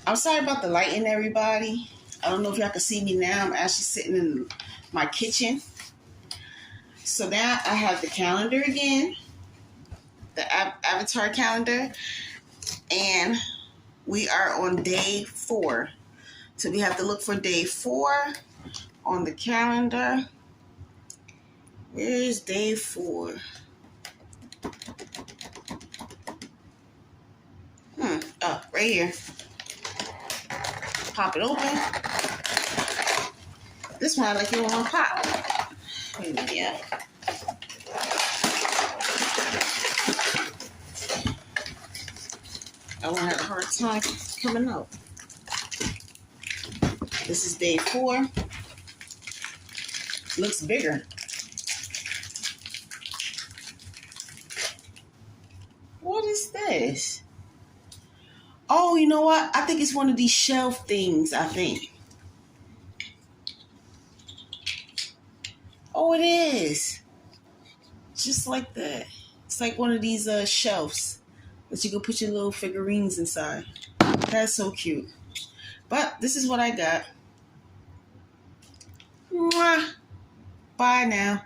I'm sorry about the lighting, everybody. I don't know if y'all can see me now. I'm actually sitting in my kitchen. So now I have the calendar again, the avatar calendar, and we are on day 4. So we have to look for day 4 on the calendar. Where is day 4? Oh, right here. Pop it open. This one I like it on pop. Yeah. I won't have a hard time coming out. This is day 4. Looks bigger. What is this? Oh, you know what? I think it's one of these shelf things, I think. Oh, it is. Just like that. It's like one of these shelves that you can put your little figurines inside. That's so cute. But this is what I got. Mwah. Bye now.